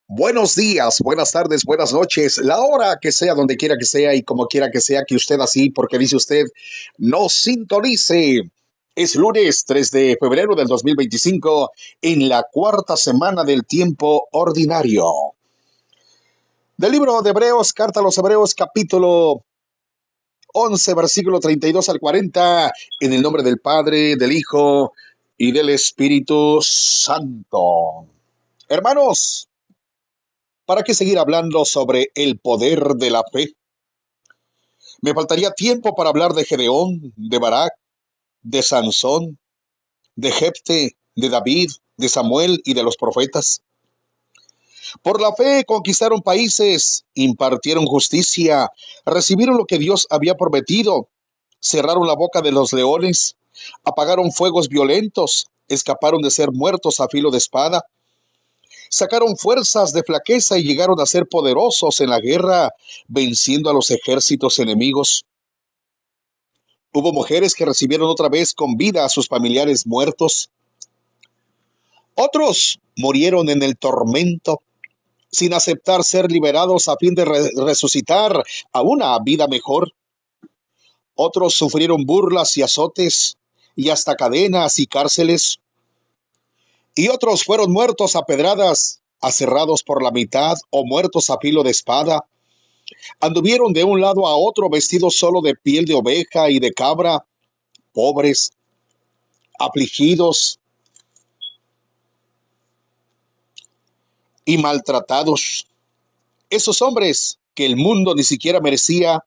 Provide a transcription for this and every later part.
Buenos días, buenas tardes, buenas noches, la hora que sea, donde quiera que sea y como quiera que sea que usted así, porque dice usted, nos sintonice. Es lunes 3 de febrero del 2025 en la cuarta semana del tiempo ordinario. Del libro de Hebreos, carta a los Hebreos, capítulo 11, versículo 32 al 40, en el nombre del Padre, del Hijo y del Espíritu Santo. Hermanos, ¿para qué seguir hablando sobre el poder de la fe? Me faltaría tiempo para hablar de Gedeón, de Barak, de Sansón, de Jefte, de David, de Samuel y de los profetas. Por la fe conquistaron países, impartieron justicia, recibieron lo que Dios había prometido, cerraron la boca de los leones, apagaron fuegos violentos, escaparon de ser muertos a filo de espada, sacaron fuerzas de flaqueza y llegaron a ser poderosos en la guerra, venciendo a los ejércitos enemigos. Hubo mujeres que recibieron otra vez con vida a sus familiares muertos. Otros murieron en el tormento, sin aceptar ser liberados a fin de resucitar a una vida mejor. Otros sufrieron burlas y azotes, y hasta cadenas y cárceles. Y otros fueron muertos a pedradas, aserrados por la mitad o muertos a filo de espada. Anduvieron de un lado a otro vestidos solo de piel de oveja y de cabra, pobres, afligidos y maltratados. Esos hombres que el mundo ni siquiera merecía,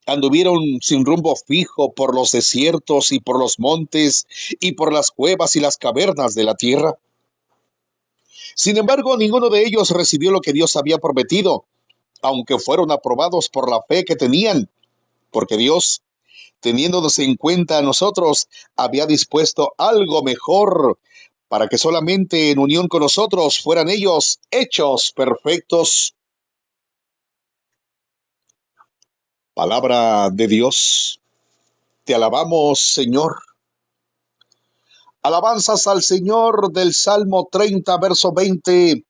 anduvieron sin rumbo fijo por los desiertos y por los montes y por las cuevas y las cavernas de la tierra. Sin embargo, ninguno de ellos recibió lo que Dios había prometido, aunque fueron aprobados por la fe que tenían, porque Dios, teniéndonos en cuenta a nosotros, había dispuesto algo mejor para que solamente en unión con nosotros fueran ellos hechos perfectos. Palabra de Dios. Te alabamos, Señor. Alabanzas al Señor del Salmo 30, verso 20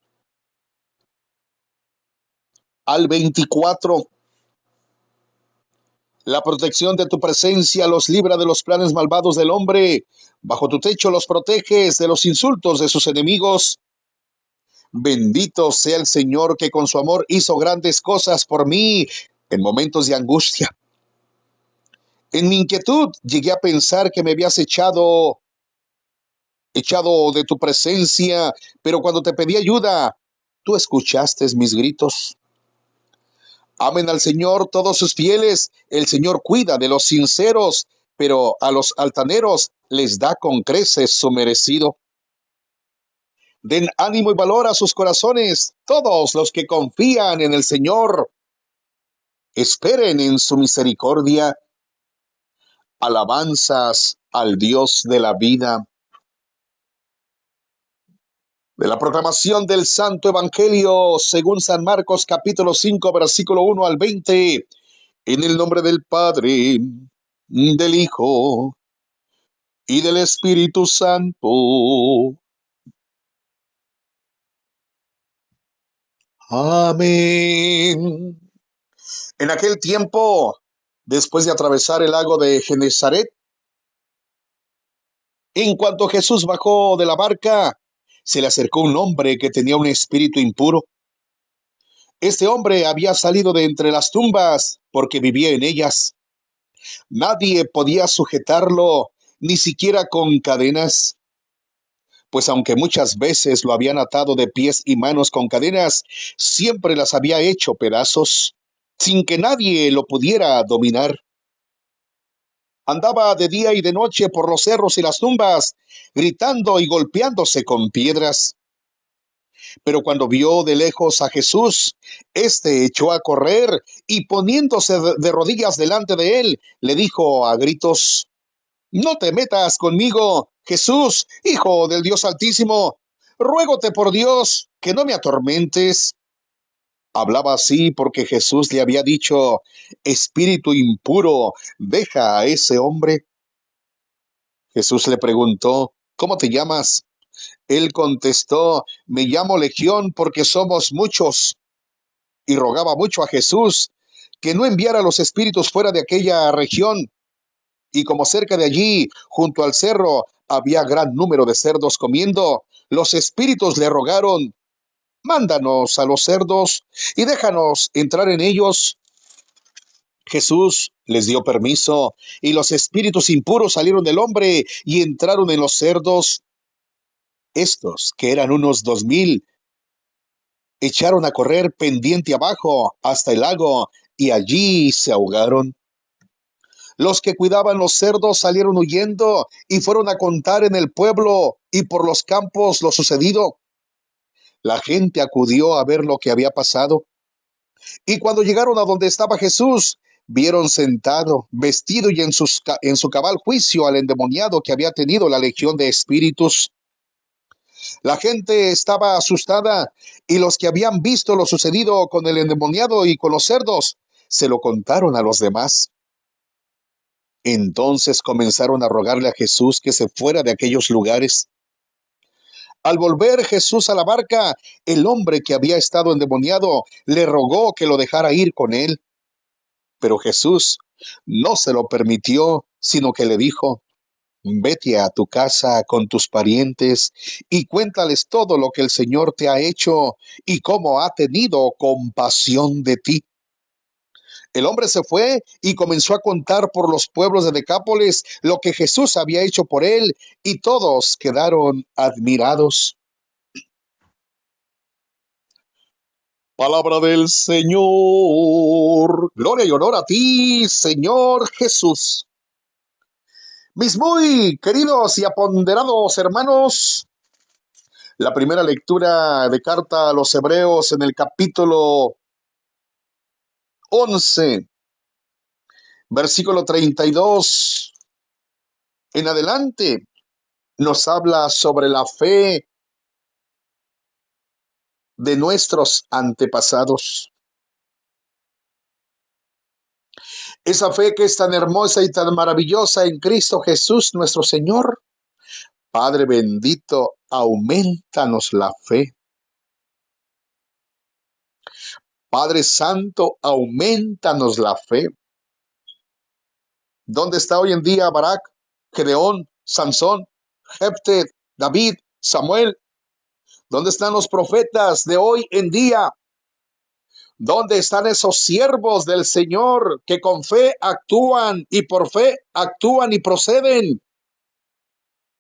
al 24. La protección de tu presencia los libra de los planes malvados del hombre. Bajo tu techo los proteges de los insultos de sus enemigos. Bendito sea el Señor que con su amor hizo grandes cosas por mí en momentos de angustia. En mi inquietud llegué a pensar que me habías echado de tu presencia, pero cuando te pedí ayuda, tú escuchaste mis gritos. Amen al Señor todos sus fieles, el Señor cuida de los sinceros, pero a los altaneros les da con creces su merecido. Den ánimo y valor a sus corazones, todos los que confían en el Señor. Esperen en su misericordia. Alabanzas al Dios de la vida. De la proclamación del Santo Evangelio según San Marcos capítulo 5 versículo 1 al 20, en el nombre del Padre, del Hijo y del Espíritu Santo. Amén. En aquel tiempo, después de atravesar el lago de Genezaret, en cuanto Jesús bajó de la barca, se le acercó un hombre que tenía un espíritu impuro. Este hombre había salido de entre las tumbas porque vivía en ellas. Nadie podía sujetarlo, ni siquiera con cadenas, pues aunque muchas veces lo habían atado de pies y manos con cadenas, siempre las había hecho pedazos, sin que nadie lo pudiera dominar. Andaba de día y de noche por los cerros y las tumbas, gritando y golpeándose con piedras. Pero cuando vio de lejos a Jesús, éste echó a correr y poniéndose de rodillas delante de él, le dijo a gritos: No te metas conmigo, Jesús, Hijo del Dios Altísimo. Ruégote por Dios que no me atormentes. Hablaba así porque Jesús le había dicho: Espíritu impuro, deja a ese hombre. Jesús le preguntó: ¿Cómo te llamas? Él contestó, me llamo Legión porque somos muchos, y rogaba mucho a Jesús que no enviara los espíritus fuera de aquella región. Y como cerca de allí, junto al cerro, había gran número de cerdos comiendo, los espíritus le rogaron, mándanos a los cerdos y déjanos entrar en ellos. Jesús les dio permiso, y los espíritus impuros salieron del hombre y entraron en los cerdos. Estos, que eran unos 2000, echaron a correr pendiente abajo hasta el lago, y allí se ahogaron. Los que cuidaban los cerdos salieron huyendo y fueron a contar en el pueblo y por los campos lo sucedido. La gente acudió a ver lo que había pasado, y cuando llegaron a donde estaba Jesús, vieron sentado, vestido y en su cabal juicio al endemoniado que había tenido la legión de espíritus. La gente estaba asustada, y los que habían visto lo sucedido con el endemoniado y con los cerdos, se lo contaron a los demás. Entonces comenzaron a rogarle a Jesús que se fuera de aquellos lugares. Al volver Jesús a la barca, el hombre que había estado endemoniado le rogó que lo dejara ir con él. Pero Jesús no se lo permitió, sino que le dijo, vete a tu casa con tus parientes y cuéntales todo lo que el Señor te ha hecho y cómo ha tenido compasión de ti. El hombre se fue y comenzó a contar por los pueblos de Decápolis lo que Jesús había hecho por él, y todos quedaron admirados. Palabra del Señor. Gloria y honor a ti, Señor Jesús. Mis muy queridos y aponderados hermanos, la primera lectura de carta a los Hebreos en el capítulo 11, versículo 32 en adelante, nos habla sobre la fe de nuestros antepasados. Esa fe que es tan hermosa y tan maravillosa en Cristo Jesús nuestro Señor. Padre bendito, aumentanos la fe. Padre Santo, aumentanos la fe. ¿Dónde está hoy en día Barak, Gedeón, Sansón, Jefté, David, Samuel? ¿Dónde están los profetas de hoy en día? ¿Dónde están esos siervos del Señor que con fe actúan y por fe actúan y proceden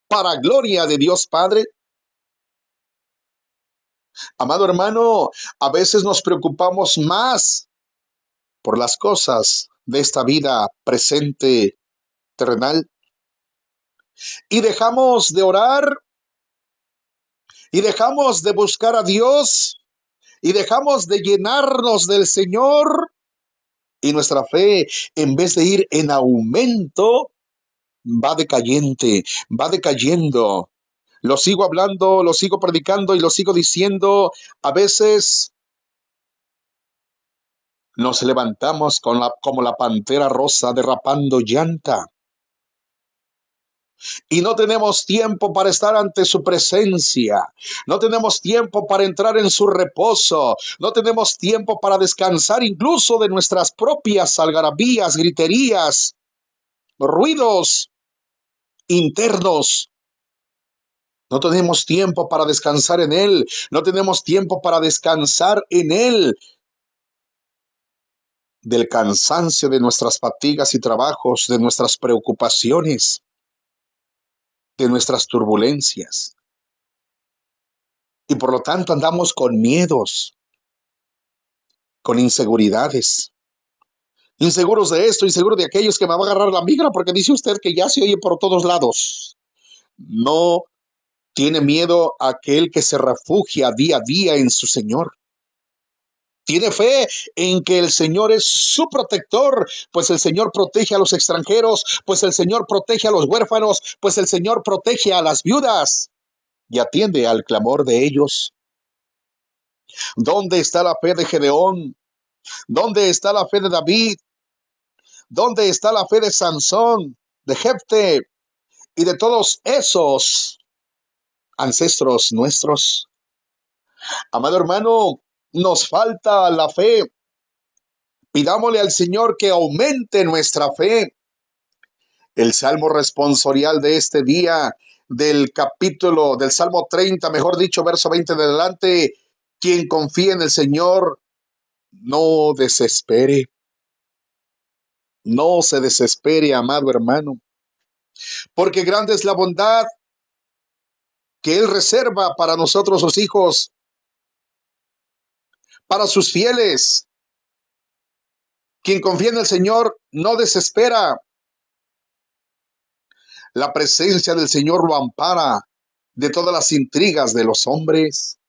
para gloria de Dios Padre? Amado hermano, a veces nos preocupamos más por las cosas de esta vida presente terrenal y dejamos de orar y dejamos de buscar a Dios y dejamos de llenarnos del Señor, y nuestra fe, en vez de ir en aumento, va decayente, va decayendo. Lo sigo hablando, lo sigo predicando y lo sigo diciendo. A veces nos levantamos como la pantera rosa derrapando llanta. Y no tenemos tiempo para estar ante su presencia. No tenemos tiempo para entrar en su reposo. No tenemos tiempo para descansar incluso de nuestras propias algarabías, griterías, ruidos internos. No tenemos tiempo para descansar en Él. No tenemos tiempo para descansar en Él del cansancio de nuestras fatigas y trabajos, de nuestras preocupaciones, de nuestras turbulencias. Y por lo tanto andamos con miedos, con inseguridades. Inseguros de esto, inseguros de aquellos, que me va a agarrar la migra, porque dice usted que ya se oye por todos lados. No tiene miedo aquel que se refugia día a día en su Señor. Tiene fe en que el Señor es su protector, pues el Señor protege a los extranjeros, pues el Señor protege a los huérfanos, pues el Señor protege a las viudas y atiende al clamor de ellos. ¿Dónde está la fe de Gedeón? ¿Dónde está la fe de David? ¿Dónde está la fe de Sansón, de Jefté y de todos esos ancestros nuestros. Amado hermano, nos falta la fe. Pidámosle al Señor que aumente nuestra fe. El salmo responsorial de este día, del capítulo, del Salmo 30, mejor dicho, verso 20 de adelante, quien confía en el Señor, no desespere. No se desespere, amado hermano, porque grande es la bondad que Él reserva para nosotros, sus hijos, para sus fieles. Quien confía en el Señor no desespera. La presencia del Señor lo ampara de todas las intrigas de los hombres.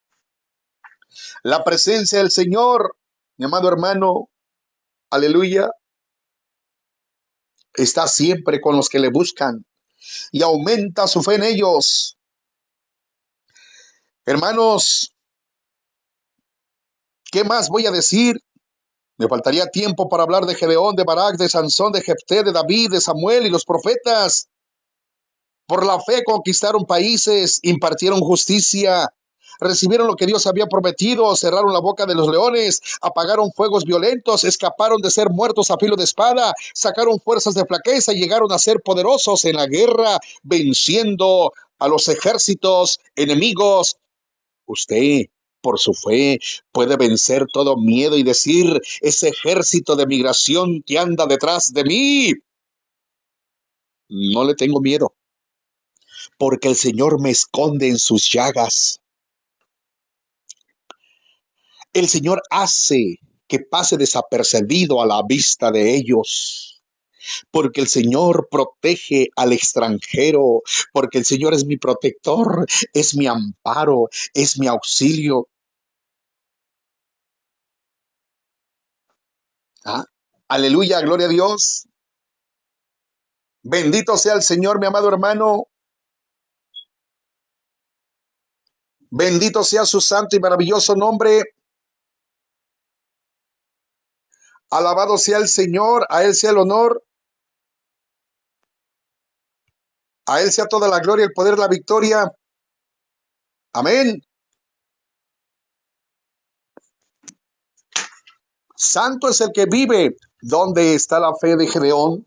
La presencia del Señor, mi amado hermano, aleluya, está siempre con los que le buscan y aumenta su fe en ellos. Hermanos, ¿qué más voy a decir? Me faltaría tiempo para hablar de Gedeón, de Barak, de Sansón, de Jefté, de David, de Samuel y los profetas. Por la fe conquistaron países, impartieron justicia, recibieron lo que Dios había prometido, cerraron la boca de los leones, apagaron fuegos violentos, escaparon de ser muertos a filo de espada, sacaron fuerzas de flaqueza y llegaron a ser poderosos en la guerra, venciendo a los ejércitos enemigos. Usted, por su fe, puede vencer todo miedo y decir, ese ejército de migración que anda detrás de mí, no le tengo miedo, porque el Señor me esconde en sus llagas. El Señor hace que pase desapercibido a la vista de ellos, porque el Señor protege al extranjero, porque el Señor es mi protector, es mi amparo, es mi auxilio. ¿Ah? Aleluya, gloria a Dios. Bendito sea el Señor, mi amado hermano. Bendito sea su santo y maravilloso nombre. Alabado sea el Señor, a Él sea el honor, a Él sea toda la gloria, el poder, la victoria. Amén. Santo es el que vive. ¿Dónde está la fe de Gedeón?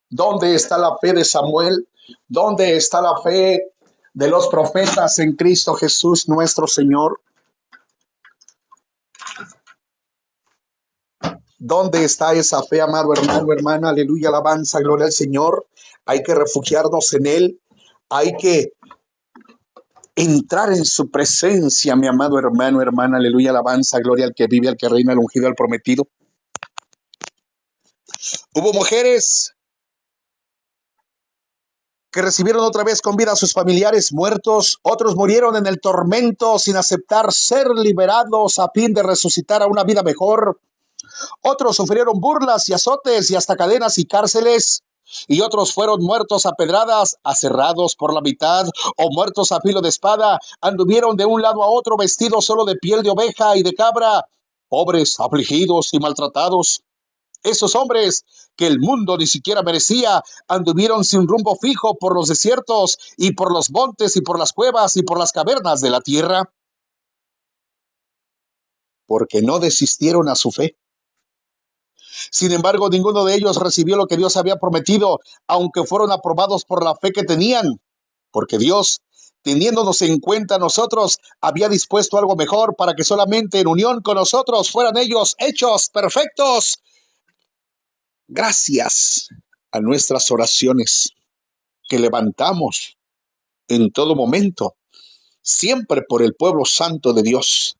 ¿Dónde está la fe de Samuel? ¿Dónde está la fe de los profetas en Cristo Jesús nuestro Señor? ¿Dónde está esa fe, amado hermano, hermana? Aleluya, alabanza, gloria al Señor. Hay que refugiarnos en Él. Hay que entrar en su presencia, mi amado hermano, hermana. Aleluya, alabanza, gloria al que vive, al que reina, al ungido, al prometido. Hubo mujeres que recibieron otra vez con vida a sus familiares muertos, otros murieron en el tormento sin aceptar ser liberados a fin de resucitar a una vida mejor, otros sufrieron burlas y azotes y hasta cadenas y cárceles, y otros fueron muertos a pedradas, aserrados por la mitad, o muertos a filo de espada, anduvieron de un lado a otro vestidos solo de piel de oveja y de cabra, pobres, afligidos y maltratados. Esos hombres que el mundo ni siquiera merecía, anduvieron sin rumbo fijo por los desiertos y por los montes y por las cuevas y por las cavernas de la tierra, porque no desistieron a su fe. Sin embargo, ninguno de ellos recibió lo que Dios había prometido, aunque fueron aprobados por la fe que tenían, porque Dios, teniéndonos en cuenta nosotros, había dispuesto algo mejor para que solamente en unión con nosotros fueran ellos hechos perfectos. Gracias a nuestras oraciones que levantamos en todo momento, siempre por el pueblo santo de Dios.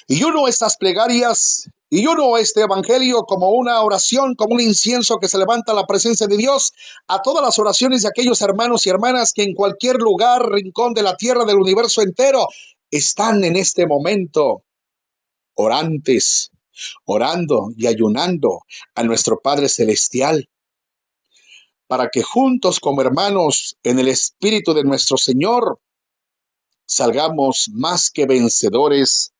Y uno estas plegarias, y uno este evangelio como una oración, como un incienso que se levanta a la presencia de Dios, a todas las oraciones de aquellos hermanos y hermanas que en cualquier lugar, rincón de la tierra, del universo entero, están en este momento orantes, orando y ayunando a nuestro Padre Celestial, para que juntos como hermanos en el Espíritu de nuestro Señor salgamos más que vencedores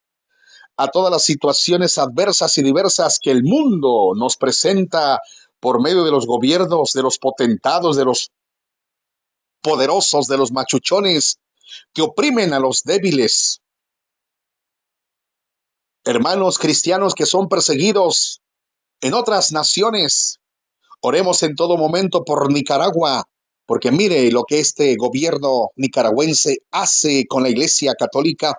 a todas las situaciones adversas y diversas que el mundo nos presenta por medio de los gobiernos, de los potentados, de los poderosos, de los machuchones, que oprimen a los débiles. Hermanos cristianos que son perseguidos en otras naciones, oremos en todo momento por Nicaragua, porque mire lo que este gobierno nicaragüense hace con la Iglesia Católica,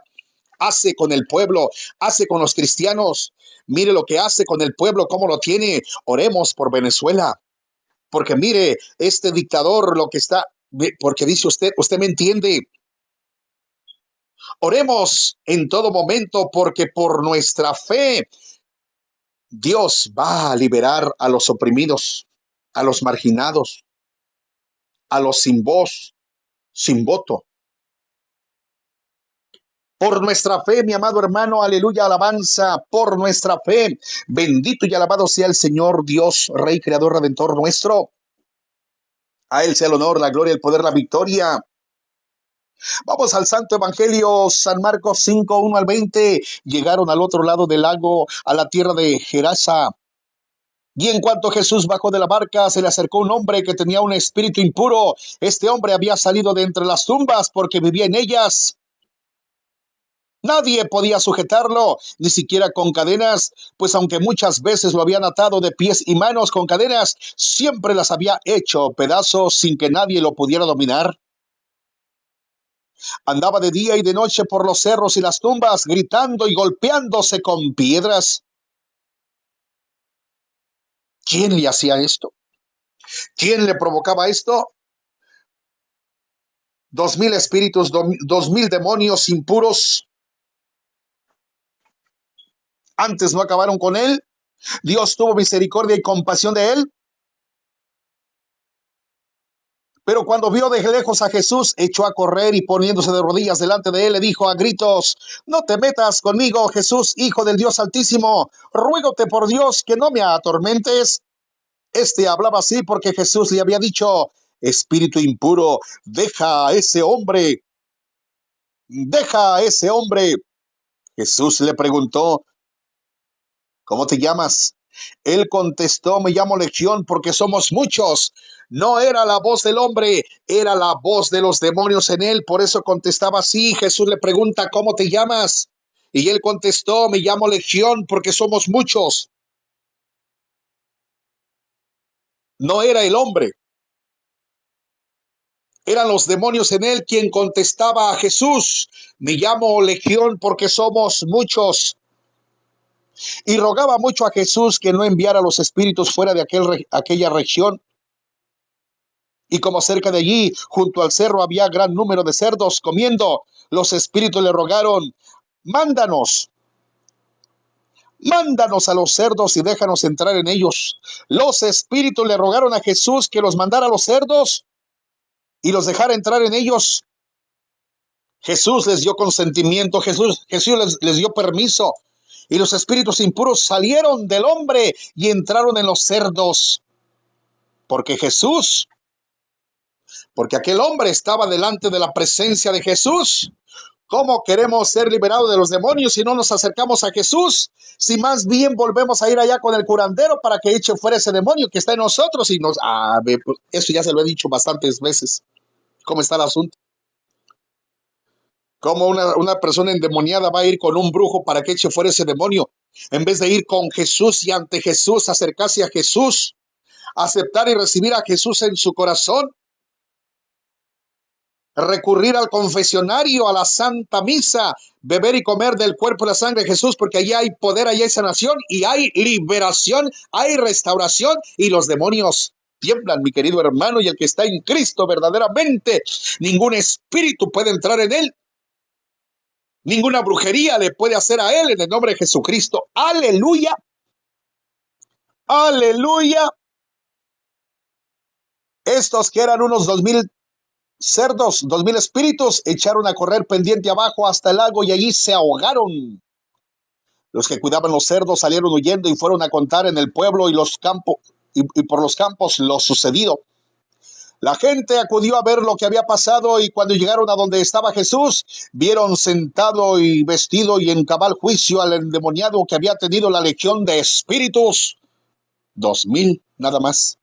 hace con el pueblo, hace con los cristianos. Mire lo que hace con el pueblo, cómo lo tiene. Oremos por Venezuela, porque mire, este dictador lo que está, porque dice usted me entiende. Oremos en todo momento, porque por nuestra fe Dios va a liberar a los oprimidos, a los marginados, a los sin voz, sin voto. Por nuestra fe, mi amado hermano, aleluya, alabanza, por nuestra fe, bendito y alabado sea el Señor Dios, Rey, Creador, Redentor nuestro. A Él sea el honor, la gloria, el poder, la victoria. Vamos al Santo Evangelio, San Marcos 5, 1 al 20. Llegaron al otro lado del lago, a la tierra de Gerasa. Y en cuanto Jesús bajó de la barca, se le acercó un hombre que tenía un espíritu impuro. Este hombre había salido de entre las tumbas porque vivía en ellas. Nadie podía sujetarlo, ni siquiera con cadenas, pues aunque muchas veces lo habían atado de pies y manos con cadenas, siempre las había hecho pedazos sin que nadie lo pudiera dominar. Andaba de día y de noche por los cerros y las tumbas, gritando y golpeándose con piedras. ¿Quién le hacía esto? ¿Quién le provocaba esto? 2000 espíritus, 2000 demonios impuros. Antes no acabaron con él. Dios tuvo misericordia y compasión de él. Pero cuando vio de lejos a Jesús, echó a correr y poniéndose de rodillas delante de él, le dijo a gritos: no te metas conmigo, Jesús, Hijo del Dios Altísimo. Ruégote por Dios que no me atormentes. Este hablaba así porque Jesús le había dicho: espíritu impuro, deja a ese hombre. Deja a ese hombre. Jesús le preguntó: ¿cómo te llamas? Él contestó: me llamo Legión, porque somos muchos. No era la voz del hombre, era la voz de los demonios en él. Por eso contestaba así. Jesús le pregunta: ¿cómo te llamas? Y él contestó: me llamo Legión, porque somos muchos. No era el hombre, eran los demonios en él quien contestaba a Jesús: me llamo Legión, porque somos muchos. Y rogaba mucho a Jesús que no enviara los espíritus fuera de aquella región. Y como cerca de allí, junto al cerro, había gran número de cerdos comiendo, los espíritus le rogaron: mándanos, mándanos a los cerdos y déjanos entrar en ellos. Los espíritus le rogaron a Jesús que los mandara a los cerdos y los dejara entrar en ellos. Jesús les dio consentimiento, Jesús les dio permiso. Y los espíritus impuros salieron del hombre y entraron en los cerdos. Porque aquel hombre estaba delante de la presencia de Jesús. ¿Cómo queremos ser liberados de los demonios si no nos acercamos a Jesús? Si más bien volvemos a ir allá con el curandero para que eche fuera ese demonio que está en nosotros y nos... pues eso ya se lo he dicho bastantes veces. ¿Cómo está el asunto? ¿Cómo una persona endemoniada va a ir con un brujo para que eche fuera ese demonio? En vez de ir con Jesús y ante Jesús, acercarse a Jesús, aceptar y recibir a Jesús en su corazón, recurrir al confesionario, a la Santa Misa, beber y comer del cuerpo y la sangre de Jesús, porque allí hay poder, allí hay sanación y hay liberación, hay restauración y los demonios tiemblan, mi querido hermano, y el que está en Cristo verdaderamente, ningún espíritu puede entrar en él. Ninguna brujería le puede hacer a él en el nombre de Jesucristo. Aleluya. Aleluya. Estos que eran unos 2000 cerdos, 2000 espíritus, echaron a correr pendiente abajo hasta el lago y allí se ahogaron. Los que cuidaban los cerdos salieron huyendo y fueron a contar en el pueblo y los campos y por los campos lo sucedido. La gente acudió a ver lo que había pasado y cuando llegaron a donde estaba Jesús, vieron sentado y vestido y en cabal juicio al endemoniado que había tenido la legión de espíritus. 2000 nada más.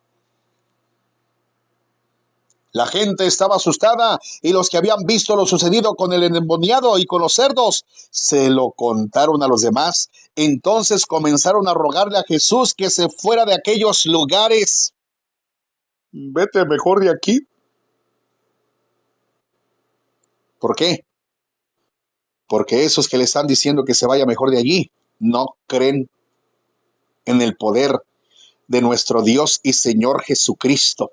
La gente estaba asustada y los que habían visto lo sucedido con el endemoniado y con los cerdos se lo contaron a los demás. Entonces comenzaron a rogarle a Jesús que se fuera de aquellos lugares. Vete mejor de aquí. ¿Por qué? Porque esos que le están diciendo que se vaya mejor de allí no creen en el poder de nuestro Dios y Señor Jesucristo.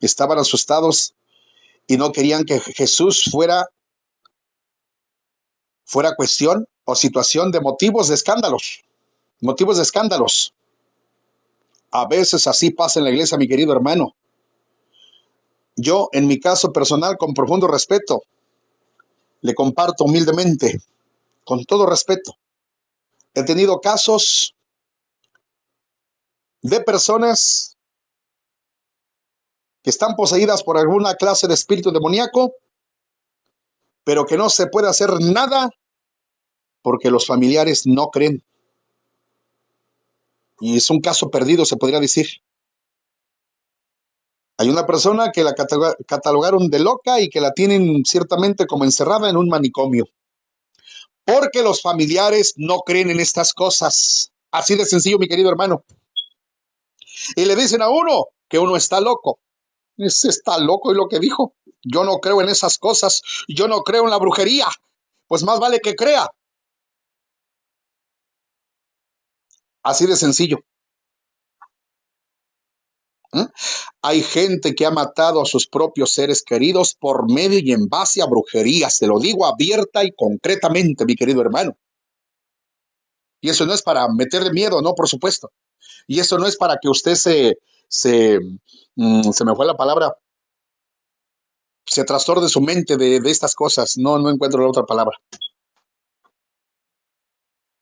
Estaban asustados y no querían que Jesús fuera cuestión o situación de motivos de escándalos. Motivos de escándalos. A veces así pasa en la iglesia, mi querido hermano. Yo, en mi caso personal, con profundo respeto, le comparto humildemente, con todo respeto. He tenido casos de personas que están poseídas por alguna clase de espíritu demoníaco, pero que no se puede hacer nada porque los familiares no creen. Y es un caso perdido, se podría decir. Hay una persona que la catalogaron de loca y que la tienen ciertamente como encerrada en un manicomio. Porque los familiares no creen en estas cosas. Así de sencillo, mi querido hermano. Y le dicen a uno que uno está loco. Ese está loco, y lo que dijo. Yo no creo en esas cosas. Yo no creo en la brujería. Pues más vale que crea. Así de sencillo. ¿Eh? Hay gente que ha matado a sus propios seres queridos por medio y en base a brujería. Se lo digo abierta y concretamente, mi querido hermano. Y eso no es para meterle miedo, no, por supuesto. Y eso no es para que usted se me fue la palabra, se trastorne su mente de estas cosas. No, no encuentro la otra palabra.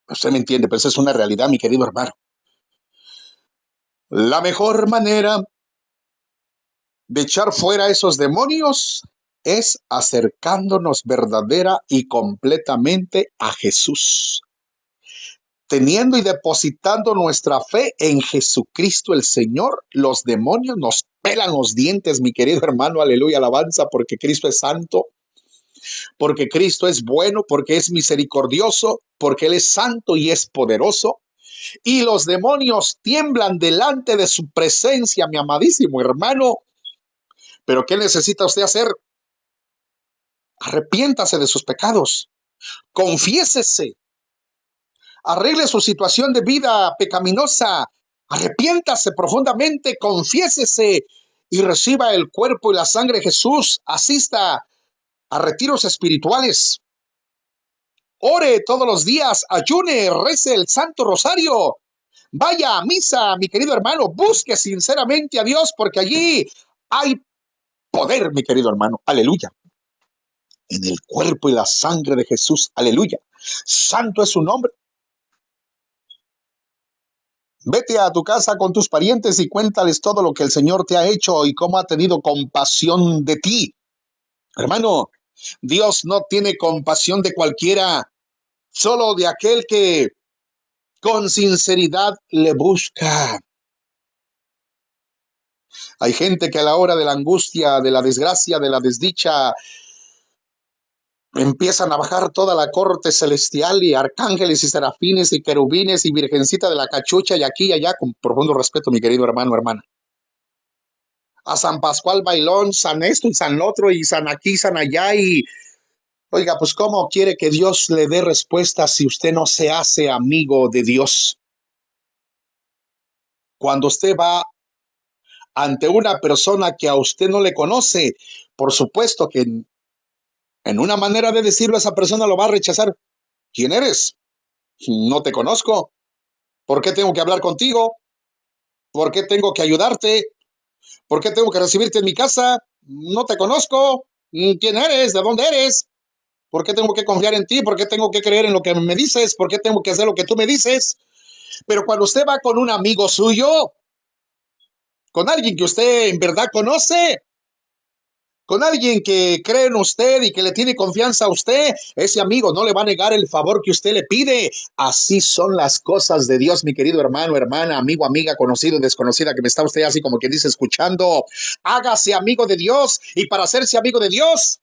Usted me entiende, pero esa es una realidad, mi querido hermano. La mejor manera de echar fuera a esos demonios es acercándonos verdadera y completamente a Jesús, teniendo y depositando nuestra fe en Jesucristo el Señor. Los demonios nos pelan los dientes, mi querido hermano, aleluya, alabanza, porque Cristo es santo, porque Cristo es bueno, porque es misericordioso, porque Él es santo y es poderoso. Y los demonios tiemblan delante de su presencia, mi amadísimo hermano. Pero ¿qué necesita usted hacer? Arrepiéntase de sus pecados, confiésese, arregle su situación de vida pecaminosa, arrepiéntase profundamente, confiésese y reciba el cuerpo y la sangre de Jesús, asista a retiros espirituales, ore todos los días, ayune, rece el Santo Rosario, vaya a misa, mi querido hermano, busque sinceramente a Dios, porque allí hay poder, mi querido hermano, aleluya. En el cuerpo y la sangre de Jesús, aleluya. Santo es su nombre. Vete a tu casa con tus parientes y cuéntales todo lo que el Señor te ha hecho y cómo ha tenido compasión de ti. Hermano, Dios no tiene compasión de cualquiera, solo de aquel que con sinceridad le busca. Hay gente que a la hora de la angustia, de la desgracia, de la desdicha, empiezan a bajar toda la corte celestial y arcángeles y serafines y querubines y virgencita de la cachucha y aquí y allá, con profundo respeto, mi querido hermano, hermana. A San Pascual Bailón, San esto y San otro y San aquí, San allá y... Oiga, pues ¿cómo quiere que Dios le dé respuesta si usted no se hace amigo de Dios? Cuando usted va ante una persona que a usted no le conoce, por supuesto que en una manera de decirlo, esa persona lo va a rechazar. ¿Quién eres? No te conozco. ¿Por qué tengo que hablar contigo? ¿Por qué tengo que ayudarte? ¿Por qué tengo que recibirte en mi casa? No te conozco. ¿Quién eres? ¿De dónde eres? ¿Por qué tengo que confiar en ti? ¿Por qué tengo que creer en lo que me dices? ¿Por qué tengo que hacer lo que tú me dices? Pero cuando usted va con un amigo suyo, con alguien que usted en verdad conoce, con alguien que cree en usted y que le tiene confianza a usted, ese amigo no le va a negar el favor que usted le pide. Así son las cosas de Dios, mi querido hermano, hermana, amigo, amiga, conocido, desconocida, que me está usted así como quien dice escuchando. Hágase amigo de Dios, y para hacerse amigo de Dios,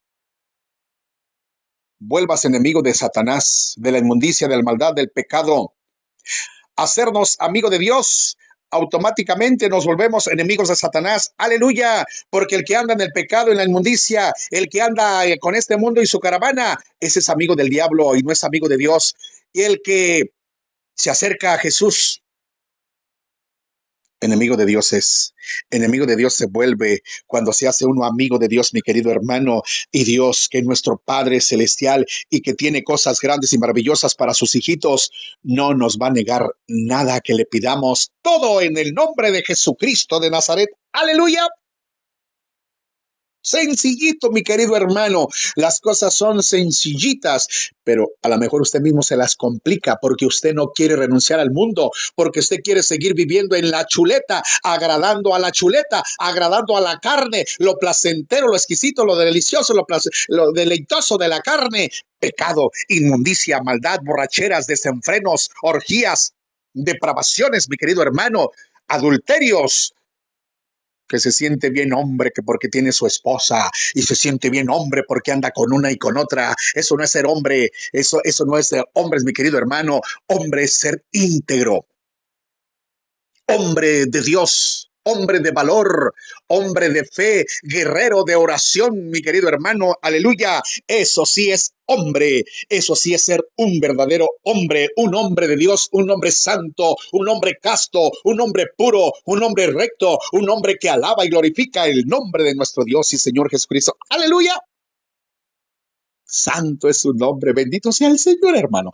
vuélvase enemigo de Satanás, de la inmundicia, de la maldad, del pecado. Hacernos amigo de Dios, automáticamente nos volvemos enemigos de Satanás. Aleluya, porque el que anda en el pecado, en la inmundicia, el que anda con este mundo y su caravana, ese es amigo del diablo y no es amigo de Dios. Y el que se acerca a Jesús, enemigo de Dios es. Enemigo de Dios se vuelve cuando se hace uno amigo de Dios, mi querido hermano. Y Dios, que es nuestro Padre celestial y que tiene cosas grandes y maravillosas para sus hijitos, no nos va a negar nada que le pidamos. Todo en el nombre de Jesucristo de Nazaret. Aleluya. Sencillito, mi querido hermano. Las cosas son sencillitas, pero a lo mejor usted mismo se las complica porque usted no quiere renunciar al mundo, porque usted quiere seguir viviendo en la chuleta, agradando a la chuleta, agradando a la carne, lo placentero, lo exquisito, lo delicioso, lo deleitoso de la carne. Pecado, inmundicia, maldad, borracheras, desenfrenos, orgías, depravaciones, mi querido hermano, adulterios, que se siente bien hombre que porque tiene su esposa, y se siente bien hombre porque anda con una y con otra. Eso no es ser hombre, eso no es ser hombres, mi querido hermano. Hombre es ser íntegro, hombre de Dios, hombre de valor, hombre de fe, guerrero de oración, mi querido hermano. Aleluya. Eso sí es hombre, eso sí es ser un verdadero hombre, un hombre de Dios, un hombre santo, un hombre casto, un hombre puro, un hombre recto, un hombre que alaba y glorifica el nombre de nuestro Dios y Señor Jesucristo. Aleluya. Santo es su nombre. Bendito sea el Señor, hermano.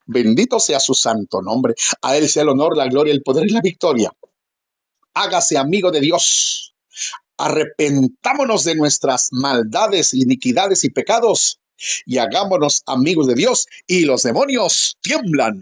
Bendito sea su santo nombre. A él sea el honor, la gloria, el poder y la victoria. Hágase amigo de Dios. Arrepentámonos de nuestras maldades, iniquidades y pecados, y hagámonos amigos de Dios, y los demonios tiemblan.